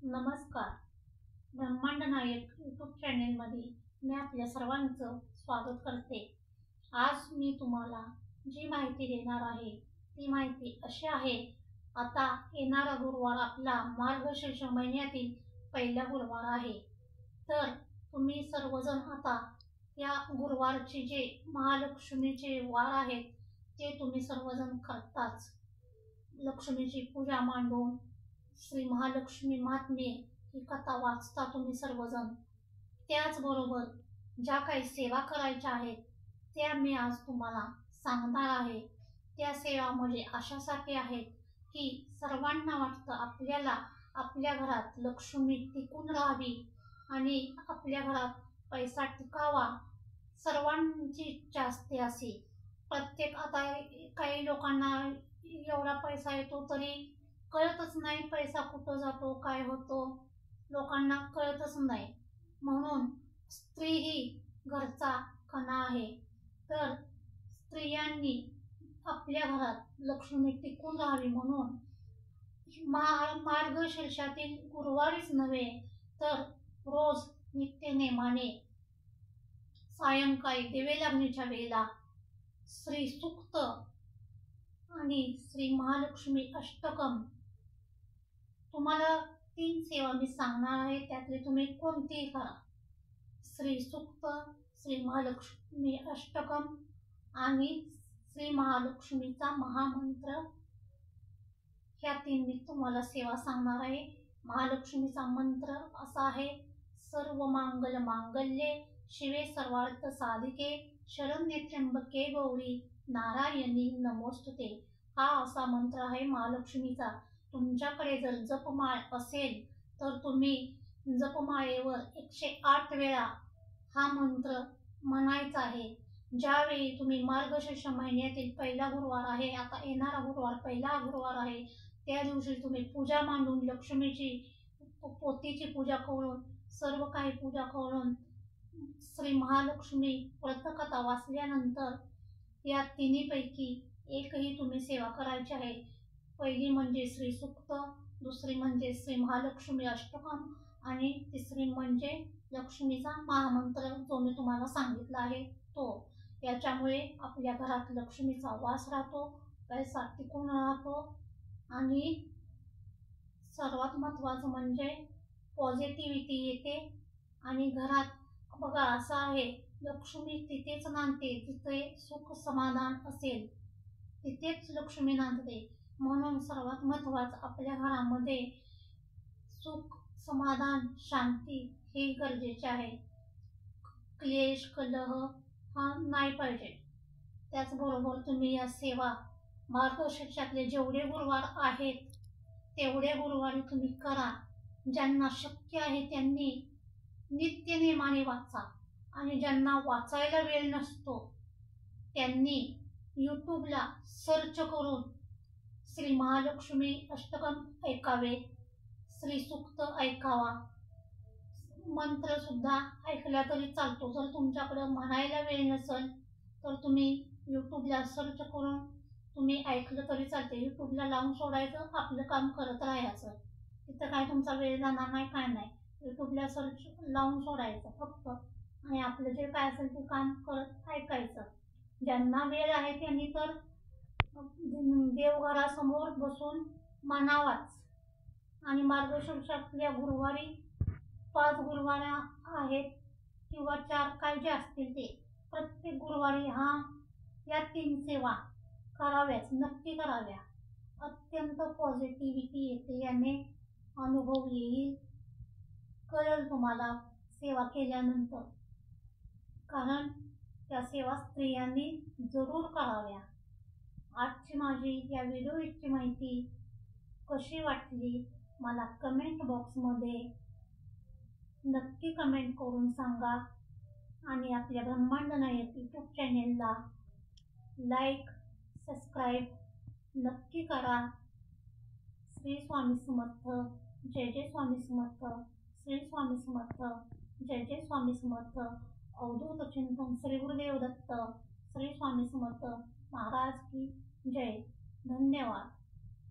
नमस्कार. ब्रह्मांड नायक यूट्यूब चॅनेलमध्ये मी आपल्या सर्वांचं स्वागत करते. आज मी तुम्हाला जी माहिती देणार आहे ती माहिती अशी आहे. आता येणारा गुरुवार आपला मार्गशीर्ष महिन्यातील पहिला गुरुवार आहे. तर तुम्ही सर्वजण आता या गुरुवारचे जे महालक्ष्मीचे वार आहेत ते तुम्ही सर्वजण करताच. लक्ष्मीची पूजा मांडून श्री महालक्ष्मी महात्म्य ही कथा वाचता तुम्ही सर्वजण. त्याचबरोबर ज्या काही सेवा करायच्या आहेत त्या मी आज तुम्हाला सांगणार आहे. त्या सेवा म्हणजे अशासाठी आहेत की सर्वांना वाटतं आपल्याला आपल्या घरात लक्ष्मी टिकून राहावी आणि आपल्या घरात पैसा टिकावा, सर्वांची इच्छा असते अशी. प्रत्येक आता काही लोकांना एवढा पैसा येतो तरी कळतच नाही पैसा कुठं जातो, काय होतो, लोकांना कळतच नाही. म्हणून स्त्री ही घरचा कणा आहे. तर स्त्रियांनी आपल्या घरात लक्ष्मी टिकून राहावी म्हणून मार्गशीर्षातील गुरुवारीच नव्हे तर रोज नित्यनेमाने सायंकाळी दिवे लागण्याच्या वेळेला श्री सूक्त आणि श्री महालक्ष्मी अष्टकम, तुम्हाला 3 सेवा मी सांगणार आहे, त्यातली तुम्ही कोणतीही करा. श्री सूक्त, श्री महालक्ष्मी अष्टकम आणि श्री महालक्ष्मीचा महामंत्र, ह्या 3 मी तुम्हाला सेवा सांगणार आहे. महालक्ष्मीचा मंत्र असा आहे: सर्व मंगल मांगल्ये शिवे सर्वार्थ साधिके शरण्ये त्र्यंबके गौरी नारायणी नमोस्तुते. हा असा मंत्र आहे महालक्ष्मीचा. तुमच्याकडे जर जपमाळ असेल तर तुम्ही जपमाळेवर 108 वेळा हा मंत्र म्हणायचा आहे. ज्यावेळी तुम्ही मार्गशीर्ष महिन्यातील पहिला गुरुवार आहे, आता येणारा गुरुवार पहिला गुरुवार आहे, त्या दिवशी तुम्ही पूजा मांडून लक्ष्मीची पोथीची पूजा करून सर्व काही पूजा करून श्री महालक्ष्मी व्रतकथा वाचल्यानंतर या तिन्हीपैकी एकही तुम्ही सेवा करायची आहे. पहिली म्हणजे श्री सूक्त, दुसरी म्हणजे श्री महालक्ष्मी अष्टकम आणि तिसरी म्हणजे लक्ष्मीचा महामंत्र जो मी तुम्हाला सांगितला आहे तो. याच्यामुळे आपल्या घरात लक्ष्मीचा वास राहतो, पैसा टिकून राहतो आणि सर्वात महत्त्वाचं म्हणजे पॉझिटिव्हिटी येते. आणि घरात बघा असं आहे, लक्ष्मी तिथेच नांदते जिथे सुख समाधान असेल, तिथेच लक्ष्मी नांदते. म्हणून सर्वात महत्त्वाचं आपल्या घरामध्ये सुख समाधान शांती हे गरजेचे आहे. क्लेश कलह हा नाही पाहिजे. त्याचबरोबर तुम्ही या सेवा मार्गशीर्षातले जेवढे गुरुवार आहेत तेवढे गुरुवारी तुम्ही करा. ज्यांना शक्य आहे त्यांनी नित्यनेमाने वाचा आणि ज्यांना वाचायला वेळ नसतो त्यांनी यूट्यूबला सर्च करून श्री महालक्ष्मी अष्टकम ऐकावे, श्री सूक्त ऐकावा, मंत्र सुद्धा ऐकला तरी चालतो. जर तुमच्याकडे म्हणायला वेळ नसेल तर तुम्ही यूट्यूबला सर्च करून तुम्ही ऐकलं तरी चालते. यूट्यूबला लावून सोडायचं, आपलं काम करत राहायचं, तिथं काय तुमचा वेळ जाणार नाही, काय नाही. यूट्यूबला सर्च लावून सोडायचं फक्त आणि आपलं जे काय असेल ते काम करत ऐकायचं. ज्यांना वेळ आहे त्यांनी तर देवघरासमोर बसून म्हणावाच. आणि मार्गशीर्षातल्या गुरुवारी 5 गुरुवार आहेत किंवा 4 काय जे असतील ते प्रत्येक गुरुवारी या 3 सेवा कराव्याच, नक्की कराव्या. अत्यंत पॉझिटिव्हिटी येते, याने अनुभव येईल, कळेल तुम्हाला सेवा केल्यानंतर. कारण त्या सेवा स्त्रियांनी जरूर कराव्या. आजची माझी या व्हिडिओची माहिती कशी वाटली मला कमेंट बॉक्समध्ये नक्की कमेंट करून सांगा. आणि आपल्या ब्रह्मांड नायक यूट्यूब चॅनेलला लाईक सबस्क्राईब नक्की करा. श्री स्वामी समर्थ, जय जय स्वामी समर्थ, श्री स्वामी समर्थ, जय जय स्वामी समर्थ. अवधूत चिंतन श्री गुरुदेव दत्त, श्री स्वामी समर्थ महाराज की जय. धन्यवाद.